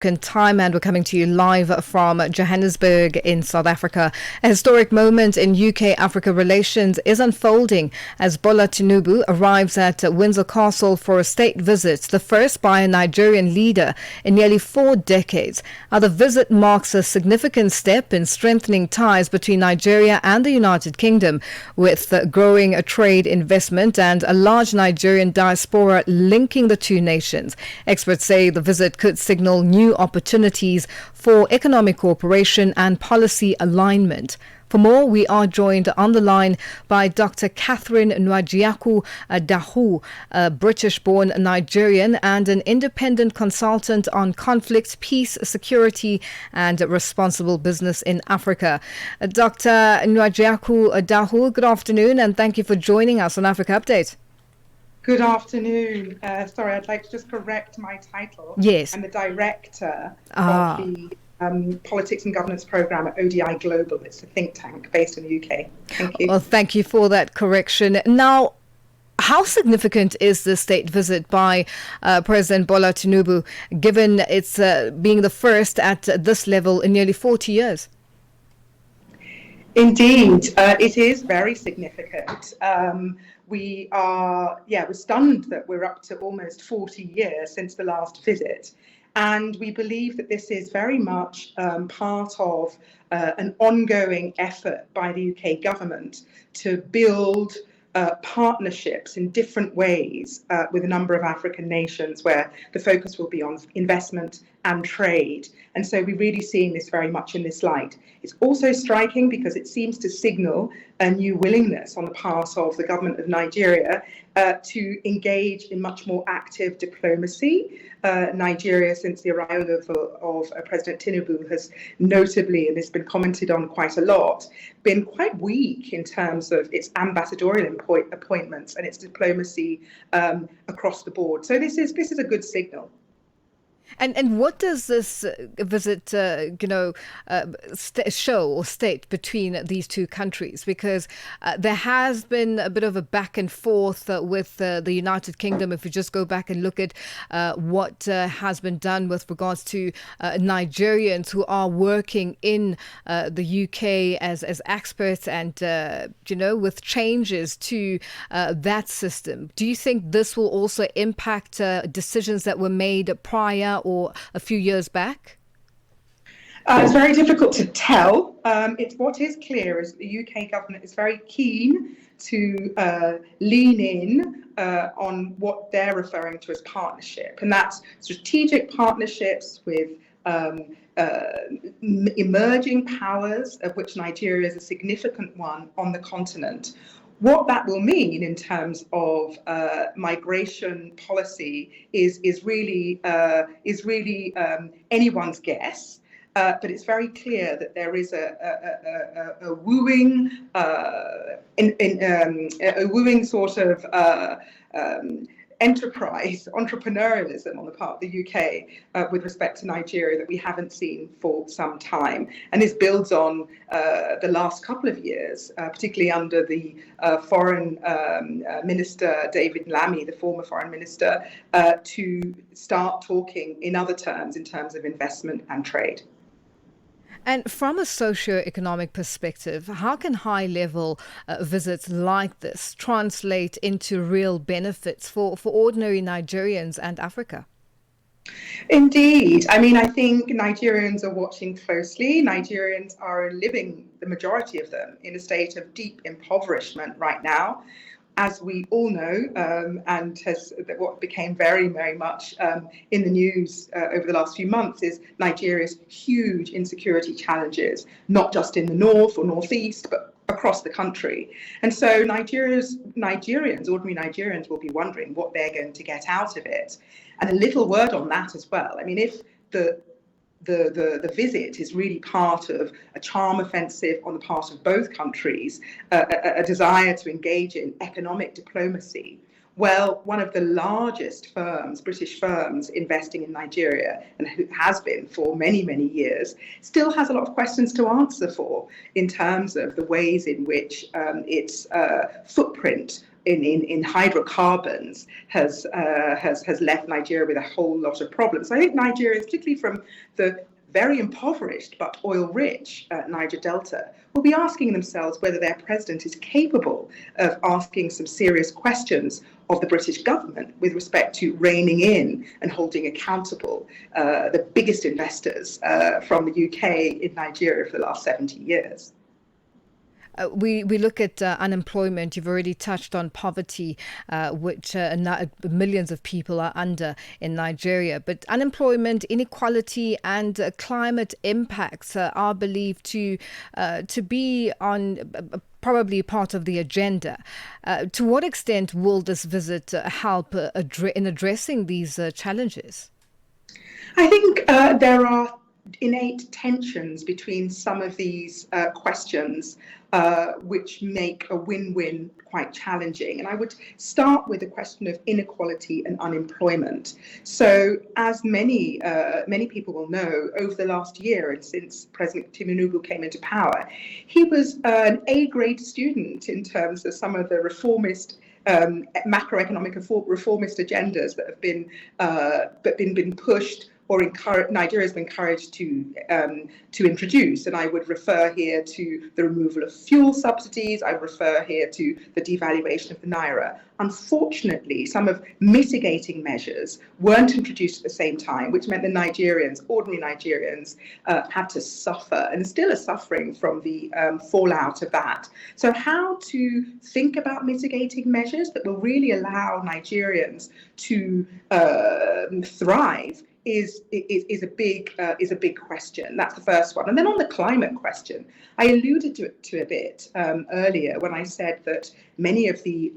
Time, and we're coming to you live from Johannesburg in South Africa. A historic moment in UK-Africa relations is unfolding as Bola Tinubu arrives at Windsor Castle for a state visit, the first by a Nigerian leader in nearly 4 decades. The visit marks a significant step in strengthening ties between Nigeria and the United Kingdom, with growing trade, investment and a large Nigerian diaspora linking the two nations. Experts say the visit could signal new opportunities for economic cooperation and policy alignment. For more, we are joined on the line by Dr Kathryn Nwajiaku-Dahou, a British-born Nigerian and an independent consultant on conflict, peace, security and responsible business in Africa. Dr Nwajiaku-Dahou, good afternoon and thank you for joining us on Africa Update. Good afternoon. Sorry, I'd like to just correct my title. Yes. I'm the director of the Politics and Governance Programme at ODI Global. It's a think tank based in the UK. Thank you. Well, thank you for that correction. Now, how significant is the state visit by President Bola Tinubu, given it's being the first at this level in nearly 40 years? Indeed, it is very significant. We're stunned that we're up to almost 40 years since the last visit. And we believe that this is very much part of an ongoing effort by the UK government to build partnerships in different ways with a number of African nations where the focus will be on investment and trade. And so we're really seeing this very much in this light. It's also striking because it seems to signal a new willingness on the part of the government of Nigeria to engage in much more active diplomacy. Nigeria, since the arrival of President Tinubu, has notably, and it's been commented on quite a lot, been quite weak in terms of its ambassadorial appointments and its diplomacy across the board. So this is a good signal. And what does this visit, show or state between these two countries? Because there has been a bit of a back and forth with the United Kingdom. If we just go back and look at what has been done with regards to Nigerians who are working in the UK as experts and, with changes to that system. Do you think this will also impact decisions that were made prior or a few years back? It's very difficult to tell. What is clear is the UK government is very keen to lean in on what they're referring to as partnership, and that's strategic partnerships with emerging powers, of which Nigeria is a significant one on the continent. What that will mean in terms of migration policy is really anyone's guess, but it's very clear that there is a wooing sort of entrepreneurialism on the part of the UK with respect to Nigeria that we haven't seen for some time. And this builds on the last couple of years, particularly under the foreign minister, David Lammy, the former foreign minister, to start talking in other terms, in terms of investment and trade. And from a socio-economic perspective, how can high-level visits like this translate into real benefits for ordinary Nigerians and Africa? Indeed. I mean, I think Nigerians are watching closely. Nigerians are living, the majority of them, in a state of deep impoverishment right now. As we all know, what became very, very much in the news over the last few months is Nigeria's huge insecurity challenges, not just in the north or northeast, but across the country. And so ordinary Nigerians will be wondering what they're going to get out of it. And a little word on that as well. I mean, if the visit is really part of a charm offensive on the part of both countries, a desire to engage in economic diplomacy. Well, one of the largest firms, British firms, investing in Nigeria, and who has been for many, many years, still has a lot of questions to answer for in terms of the ways in which its footprint in hydrocarbons has left Nigeria with a whole lot of problems. I think Nigerians, particularly from the very impoverished but oil-rich Niger Delta, will be asking themselves whether their president is capable of asking some serious questions of the British government with respect to reining in and holding accountable the biggest investors from the UK in Nigeria for the last 70 years. We look at unemployment. You've already touched on poverty, which millions of people are under in Nigeria. But unemployment, inequality, and climate impacts are believed to be on probably part of the agenda. To what extent will this visit help in addressing these challenges? I think there are innate tensions between some of these questions, which make a win-win quite challenging. And I would start with the question of inequality and unemployment. So, as many people will know, over the last year and since President Tinubu came into power, he was an A-grade student in terms of some of the reformist macroeconomic reformist agendas that have been pushed or Nigeria has been encouraged to introduce. And I would refer here to the removal of fuel subsidies. I refer here to the devaluation of the naira. Unfortunately, some of mitigating measures weren't introduced at the same time, which meant the ordinary Nigerians, had to suffer and still are suffering from the fallout of that. So how to think about mitigating measures that will really allow Nigerians to thrive is a big question. That's the first one. And then on the climate question, I alluded to a bit earlier when I said that many of the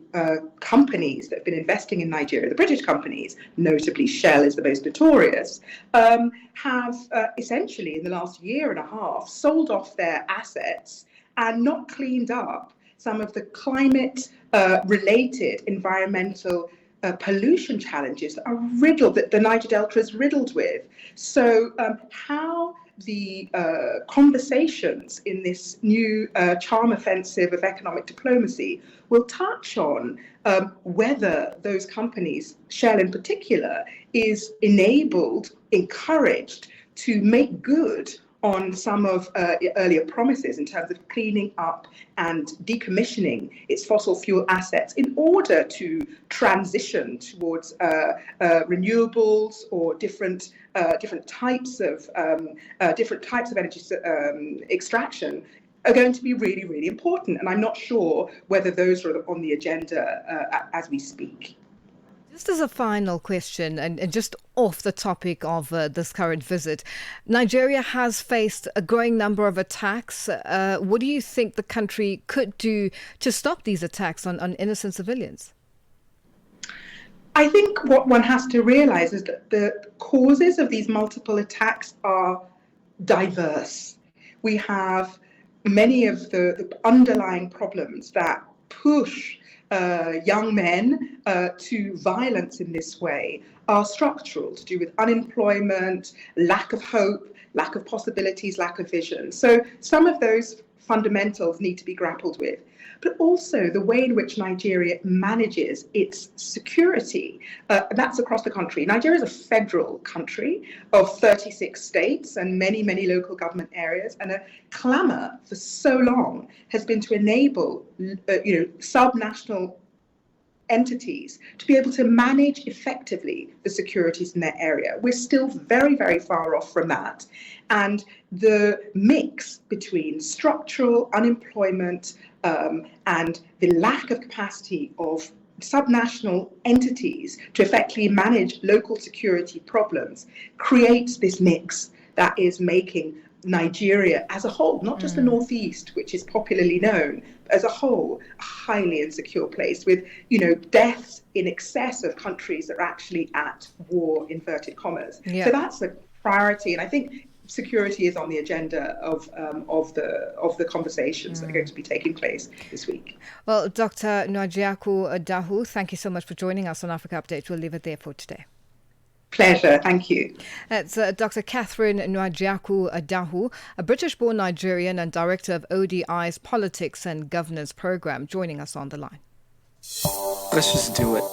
companies that have been investing in Nigeria, the British companies, notably Shell is the most notorious, have essentially in the last year and a half sold off their assets and not cleaned up some of the climate related environmental pollution challenges that are that the Niger Delta is riddled with. So how the conversations in this new charm offensive of economic diplomacy will touch on whether those companies, Shell in particular, is enabled, encouraged to make good on some of earlier promises in terms of cleaning up and decommissioning its fossil fuel assets in order to transition towards renewables or different types of energy extraction are going to be really, really important. And I'm not sure whether those are on the agenda as we speak. Just as a final question, and just off the topic of this current visit, Nigeria has faced a growing number of attacks. What do you think the country could do to stop these attacks on innocent civilians? I think what one has to realize is that the causes of these multiple attacks are diverse. We have many of the underlying problems that push young men to violence in this way are structural, to do with unemployment, lack of hope, lack of possibilities, lack of vision. So some of those fundamentals need to be grappled with, but also the way in which Nigeria manages its security. That's across the country. Nigeria is a federal country of 36 states and many, many local government areas, and a clamour for so long has been to enable subnational entities to be able to manage effectively the securities in their area. We're still very, very far off from that. And the mix between structural unemployment and the lack of capacity of subnational entities to effectively manage local security problems creates this mix that is making Nigeria as a whole, not just the Northeast, which is popularly known, as a whole, a highly insecure place with, deaths in excess of countries that are actually at war, inverted commas. Yeah. So that's a priority. And I think security is on the agenda of the conversations that are going to be taking place this week. Well, Dr. Nwajiaku-Dahou, thank you so much for joining us on Africa Update. We'll leave it there for today. Pleasure. Thank you. It's Dr. Kathryn Nwajiaku-Dahou, a British-born Nigerian and director of ODI's Politics and Governance Program, joining us on the line. Let's just do it.